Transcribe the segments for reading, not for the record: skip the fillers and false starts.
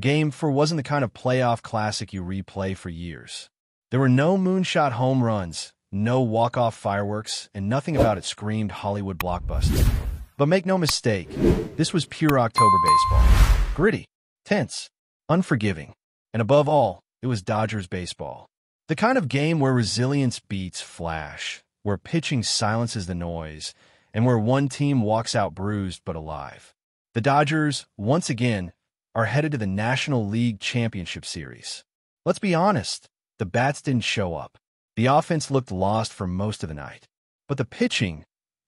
Game 4 wasn't the kind of playoff classic you replay for years. There were no moonshot home runs, no walk-off fireworks, and nothing about it screamed Hollywood blockbuster. But make no mistake, this was pure October baseball. Gritty, tense, unforgiving, and above all, it was Dodgers baseball. The kind of game where resilience beats flash, where pitching silences the noise, and where one team walks out bruised but alive. The Dodgers, once again, are headed to the National League Championship Series. Let's be honest, the bats didn't show up. The offense looked lost for most of the night. But the pitching,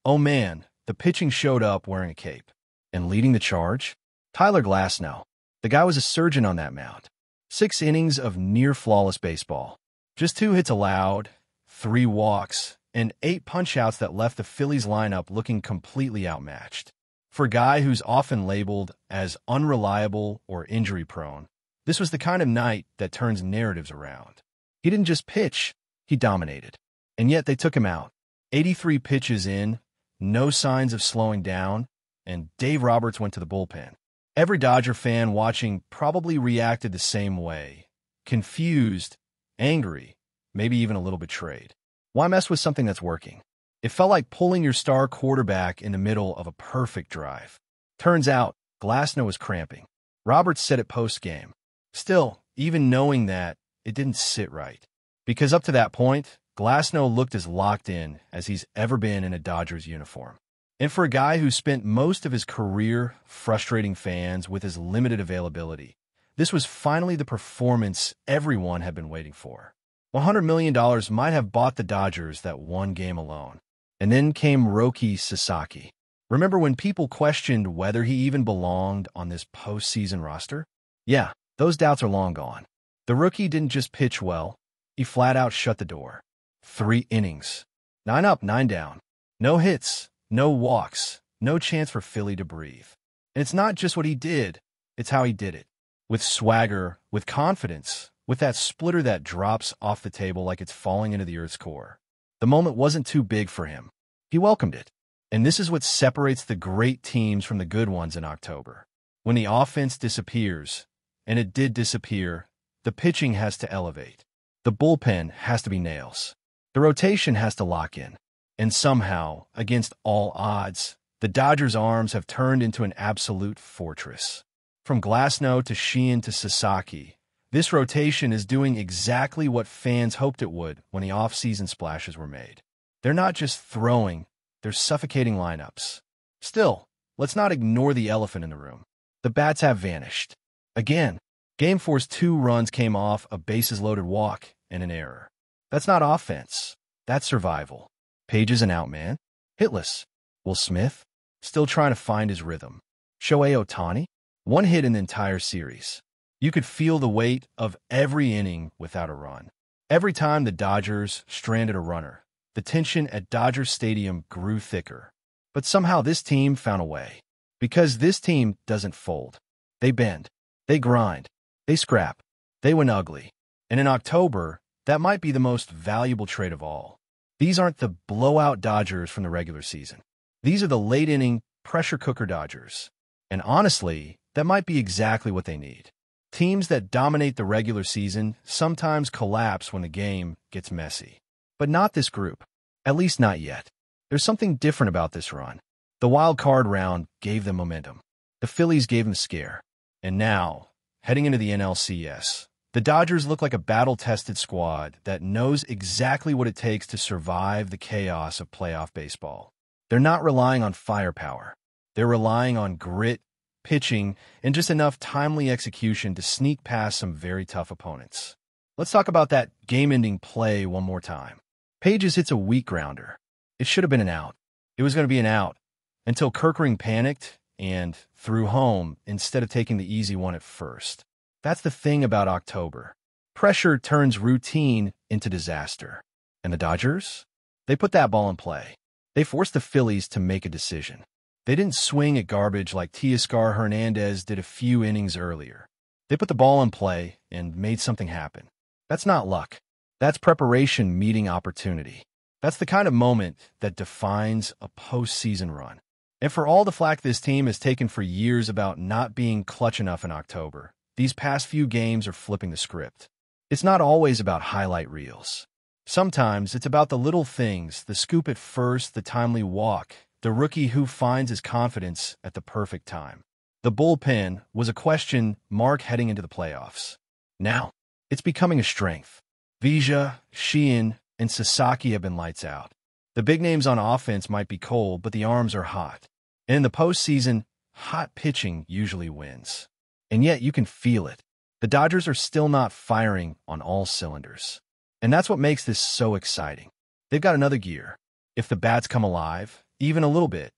oh man, the pitching showed up wearing a cape. And leading the charge? Tyler Glasnow. The guy was a surgeon on that mound. 6 innings of near-flawless baseball. Just 2 hits allowed, 3 walks, and 8 punch-outs that left the Phillies lineup looking completely outmatched. For a guy who's often labeled as unreliable or injury-prone, this was the kind of night that turns narratives around. He didn't just pitch, he dominated. And yet they took him out. 83 pitches in, no signs of slowing down, and Dave Roberts went to the bullpen. Every Dodger fan watching probably reacted the same way. Confused, angry, maybe even a little betrayed. Why mess with something that's working? It felt like pulling your star quarterback in the middle of a perfect drive. Turns out, Glasnow was cramping. Roberts said it post-game. Still, even knowing that, it didn't sit right. Because up to that point, Glasnow looked as locked in as he's ever been in a Dodgers uniform. And for a guy who spent most of his career frustrating fans with his limited availability, this was finally the performance everyone had been waiting for. $100 million might have bought the Dodgers that one game alone. And then came Roki Sasaki. Remember when people questioned whether he even belonged on this postseason roster? Yeah, those doubts are long gone. The rookie didn't just pitch well, he flat out shut the door. 3 innings. 9 up, 9 down. No hits, no walks, no chance for Philly to breathe. And it's not just what he did, it's how he did it. With swagger, with confidence, with that splitter that drops off the table like it's falling into the Earth's core. The moment wasn't too big for him. He welcomed it. And this is what separates the great teams from the good ones in October. When the offense disappears, and it did disappear, the pitching has to elevate. The bullpen has to be nails. The rotation has to lock in. And somehow, against all odds, the Dodgers' arms have turned into an absolute fortress. From Glasnow to Sheehan to Sasaki, this rotation is doing exactly what fans hoped it would when the offseason splashes were made. They're not just throwing, they're suffocating lineups. Still, let's not ignore the elephant in the room. The bats have vanished. Again, Game 4's 2 runs came off a bases-loaded walk and an error. That's not offense. That's survival. Page is an out man. Hitless. Will Smith? Still trying to find his rhythm. Shohei Ohtani? 1 hit in the entire series. You could feel the weight of every inning without a run. Every time the Dodgers stranded a runner, the tension at Dodger Stadium grew thicker. But somehow this team found a way. Because this team doesn't fold. They bend. They grind. They scrap. They win ugly. And in October, that might be the most valuable trait of all. These aren't the blowout Dodgers from the regular season. These are the late-inning, pressure-cooker Dodgers. And honestly, that might be exactly what they need. Teams that dominate the regular season sometimes collapse when the game gets messy. But not this group. At least not yet. There's something different about this run. The wild card round gave them momentum. The Phillies gave them a scare. And now, heading into the NLCS, the Dodgers look like a battle-tested squad that knows exactly what it takes to survive the chaos of playoff baseball. They're not relying on firepower. They're relying on grit, pitching, and just enough timely execution to sneak past some very tough opponents. Let's talk about that game-ending play one more time. Pages hits a weak grounder. It should have been an out. It was going to be an out until Kerkering panicked and threw home instead of taking the easy one at first. That's the thing about October. Pressure turns routine into disaster. And the Dodgers? They put that ball in play. They forced the Phillies to make a decision. They didn't swing at garbage like Teoscar Hernandez did a few innings earlier. They put the ball in play and made something happen. That's not luck. That's preparation meeting opportunity. That's the kind of moment that defines a postseason run. And for all the flack this team has taken for years about not being clutch enough in October, these past few games are flipping the script. It's not always about highlight reels. Sometimes it's about the little things, the scoop at first, the timely walk, the rookie who finds his confidence at the perfect time. The bullpen was a question mark heading into the playoffs. Now, it's becoming a strength. Vija, Sheehan, and Sasaki have been lights out. The big names on offense might be cold, but the arms are hot. And in the postseason, hot pitching usually wins. And yet you can feel it. The Dodgers are still not firing on all cylinders. And that's what makes this so exciting. They've got another gear. If the bats come alive, even a little bit,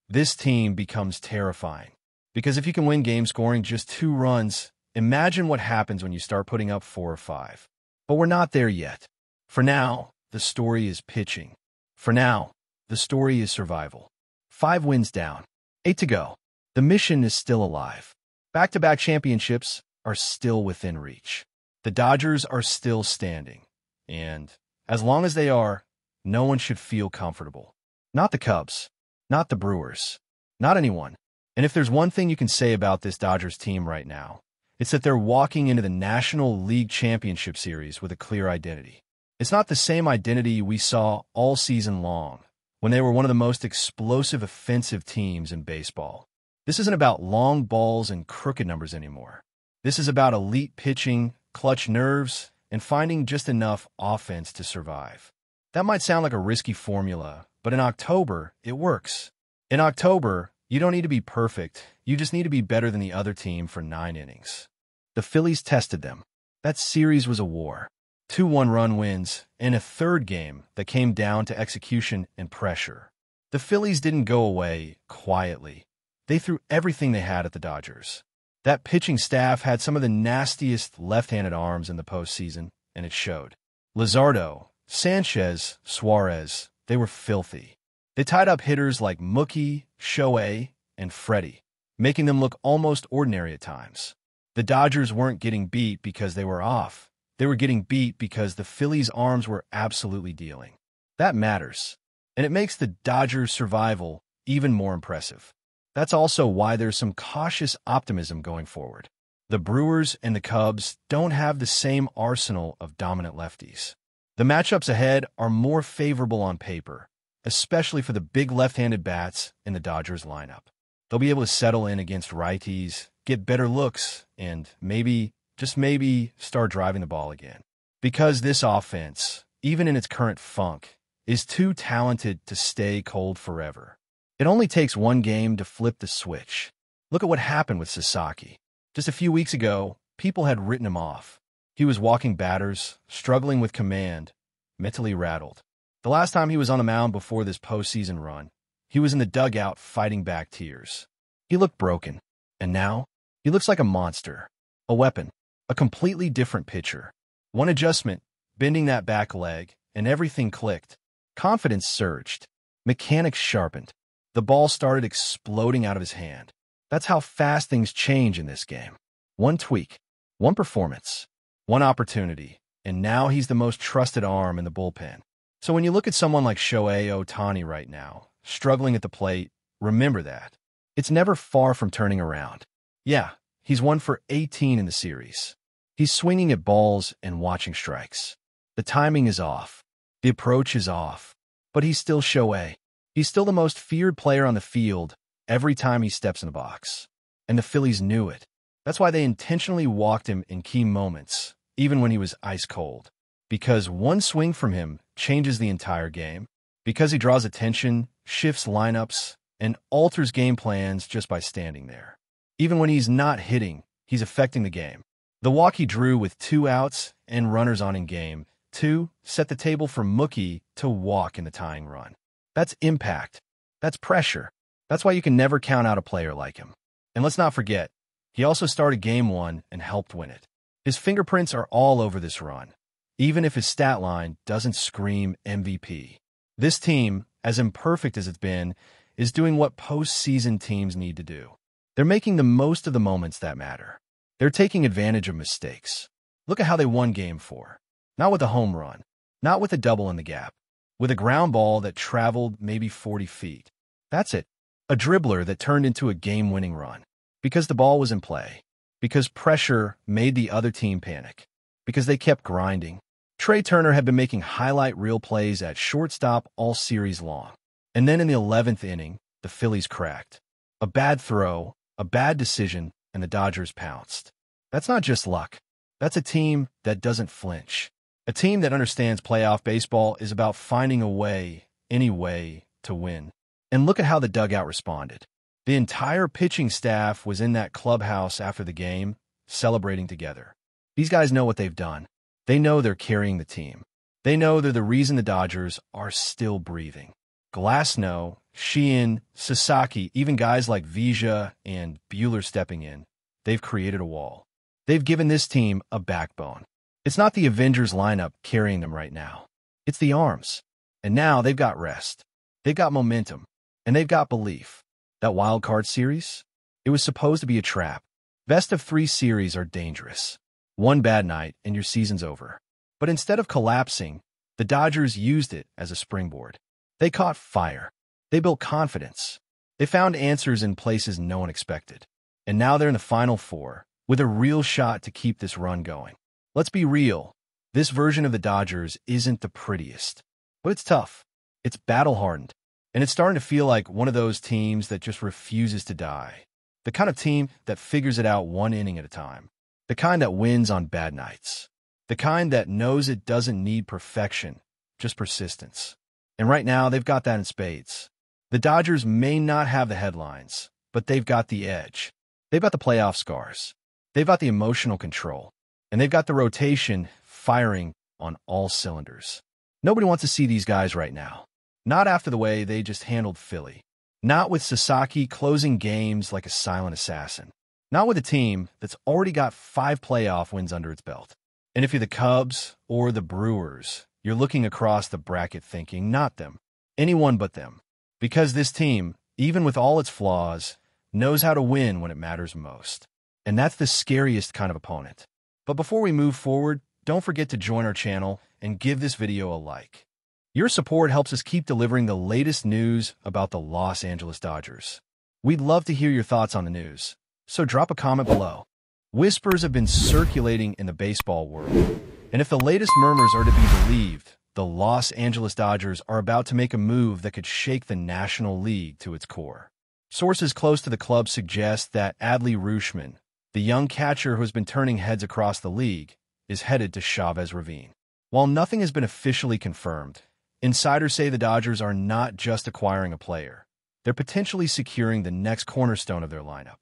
this team becomes terrifying. Because if you can win games scoring just 2 runs, imagine what happens when you start putting up 4 or 5. But we're not there yet. For now, the story is pitching. For now, the story is survival. 5 wins down, 8 to go. The mission is still alive. Back-to-back championships are still within reach. The Dodgers are still standing. And as long as they are, no one should feel comfortable. Not the Cubs. Not the Brewers. Not anyone. And if there's one thing you can say about this Dodgers team right now, it's that they're walking into the National League Championship Series with a clear identity. It's not the same identity we saw all season long, when they were one of the most explosive offensive teams in baseball. This isn't about long balls and crooked numbers anymore. This is about elite pitching, clutch nerves, and finding just enough offense to survive. That might sound like a risky formula, but in October, it works. In October, you don't need to be perfect. You just need to be better than the other team for 9 innings. The Phillies tested them. That series was a war. 2 one-run wins, and a third game that came down to execution and pressure. The Phillies didn't go away quietly. They threw everything they had at the Dodgers. That pitching staff had some of the nastiest left-handed arms in the postseason, and it showed. Luzardo, Sanchez, Suarez, they were filthy. They tied up hitters like Mookie, Shohei, and Freddie, making them look almost ordinary at times. The Dodgers weren't getting beat because they were off. They were getting beat because the Phillies' arms were absolutely dealing. That matters, and it makes the Dodgers' survival even more impressive. That's also why there's some cautious optimism going forward. The Brewers and the Cubs don't have the same arsenal of dominant lefties. The matchups ahead are more favorable on paper, especially for the big left-handed bats in the Dodgers lineup. They'll be able to settle in against righties, get better looks, and maybe, just maybe, start driving the ball again. Because this offense, even in its current funk, is too talented to stay cold forever. It only takes one game to flip the switch. Look at what happened with Sasaki. Just a few weeks ago, people had written him off. He was walking batters, struggling with command, mentally rattled. The last time he was on the mound before this postseason run, he was in the dugout fighting back tears. He looked broken, and now he looks like a monster, a weapon, a completely different pitcher. One adjustment, bending that back leg, and everything clicked. Confidence surged. Mechanics sharpened. The ball started exploding out of his hand. That's how fast things change in this game. One tweak, one performance, one opportunity, and now he's the most trusted arm in the bullpen. So when you look at someone like Shohei Ohtani right now, struggling at the plate, remember that. It's never far from turning around. Yeah, he's 1 for 18 in the series. He's swinging at balls and watching strikes. The timing is off. The approach is off. But he's still Shohei. He's still the most feared player on the field every time he steps in the box. And the Phillies knew it. That's why they intentionally walked him in key moments, even when he was ice cold. Because one swing from him changes the entire game. Because he draws attention, shifts lineups, and alters game plans just by standing there. Even when he's not hitting, he's affecting the game. The walk he drew with 2 outs and runners on in game 2 set the table for Mookie to walk in the tying run. That's impact. That's pressure. That's why you can never count out a player like him. And let's not forget, he also started Game 1 and helped win it. His fingerprints are all over this run, even if his stat line doesn't scream MVP. This team, as imperfect as it's been, is doing what postseason teams need to do. They're making the most of the moments that matter. They're taking advantage of mistakes. Look at how they won Game 4. Not with a home run, not with a double in the gap, with a ground ball that traveled maybe 40 feet. That's it. A dribbler that turned into a game-winning run. Because the ball was in play. because pressure made the other team panic, because they kept grinding. Trey Turner had been making highlight reel plays at shortstop all series long. And then in the 11th inning, the Phillies cracked. A bad throw, a bad decision, and the Dodgers pounced. That's not just luck. That's a team that doesn't flinch. A team that understands playoff baseball is about finding a way, any way, to win. And look at how the dugout responded. The entire pitching staff was in that clubhouse after the game, celebrating together. These guys know what they've done. They know they're carrying the team. They know they're the reason the Dodgers are still breathing. Glasnow, Sheehan, Sasaki, even guys like Vija and Buehler stepping in, they've created a wall. They've given this team a backbone. It's not the Avengers lineup carrying them right now. It's the arms. And now they've got rest. They've got momentum. And they've got belief. That wild card series? It was supposed to be a trap. Best of 3 series are dangerous. One bad night and your season's over. But instead of collapsing, the Dodgers used it as a springboard. They caught fire. They built confidence. They found answers in places no one expected. And now they're in the Final Four, with a real shot to keep this run going. Let's be real. This version of the Dodgers isn't the prettiest. But it's tough. It's battle-hardened. And it's starting to feel like one of those teams that just refuses to die. The kind of team that figures it out one inning at a time. The kind that wins on bad nights. The kind that knows it doesn't need perfection, just persistence. And right now, they've got that in spades. The Dodgers may not have the headlines, but they've got the edge. They've got the playoff scars. They've got the emotional control. And they've got the rotation firing on all cylinders. Nobody wants to see these guys right now. Not after the way they just handled Philly. Not with Sasaki closing games like a silent assassin. Not with a team that's already got 5 playoff wins under its belt. And if you're the Cubs or the Brewers, you're looking across the bracket thinking, not them. Anyone but them. Because this team, even with all its flaws, knows how to win when it matters most. And that's the scariest kind of opponent. But before we move forward, don't forget to join our channel and give this video a like. Your support helps us keep delivering the latest news about the Los Angeles Dodgers. We'd love to hear your thoughts on the news, so drop a comment below. Whispers have been circulating in the baseball world, and if the latest murmurs are to be believed, the Los Angeles Dodgers are about to make a move that could shake the National League to its core. Sources close to the club suggest that ADLEY RUTSCHMAN, the young catcher who has been turning heads across the league, is headed to Chavez Ravine. While nothing has been officially confirmed, insiders say the Dodgers are not just acquiring a player. They're potentially securing the next cornerstone of their lineup.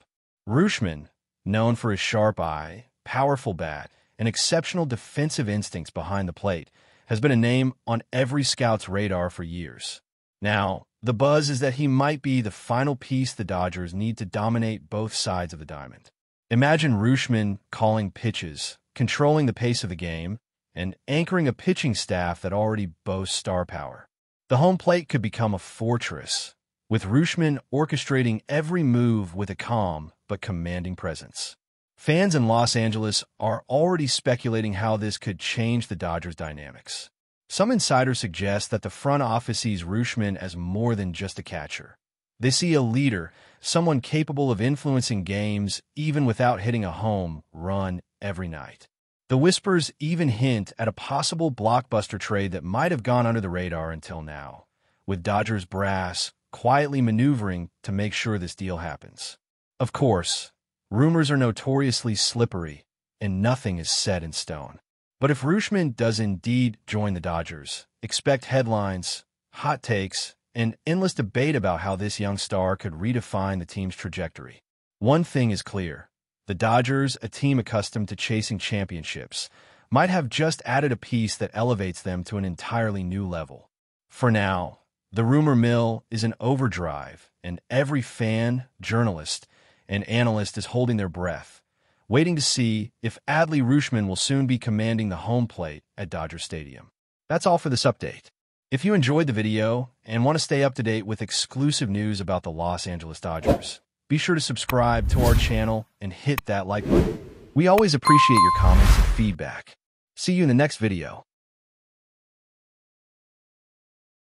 RUTSCHMAN, known for his sharp eye, powerful bat, and exceptional defensive instincts behind the plate, has been a name on every scout's radar for years. Now, the buzz is that he might be the final piece the Dodgers need to dominate both sides of the diamond. Imagine RUTSCHMAN calling pitches, controlling the pace of the game, and anchoring a pitching staff that already boasts star power. The home plate could become a fortress, with RUTSCHMAN orchestrating every move with a calm but commanding presence. Fans in Los Angeles are already speculating how this could change the Dodgers' dynamics. Some insiders suggest that the front office sees RUTSCHMAN as more than just a catcher. They see a leader, someone capable of influencing games even without hitting a home run every night. The whispers even hint at a possible blockbuster trade that might have gone under the radar until now, with Dodgers brass quietly maneuvering to make sure this deal happens. Of course, rumors are notoriously slippery, and nothing is set in stone. But if RUTSCHMAN does indeed join the Dodgers, expect headlines, hot takes, and endless debate about how this young star could redefine the team's trajectory. One thing is clear. The Dodgers, a team accustomed to chasing championships, might have just added a piece that elevates them to an entirely new level. For now, the rumor mill is in overdrive, and every fan, journalist, and analyst is holding their breath, waiting to see if ADLEY RUTSCHMAN will soon be commanding the home plate at Dodger Stadium. That's all for this update. If you enjoyed the video and want to stay up to date with exclusive news about the Los Angeles Dodgers, be sure to subscribe to our channel and hit that like button. We always appreciate your comments and feedback. See you in the next video.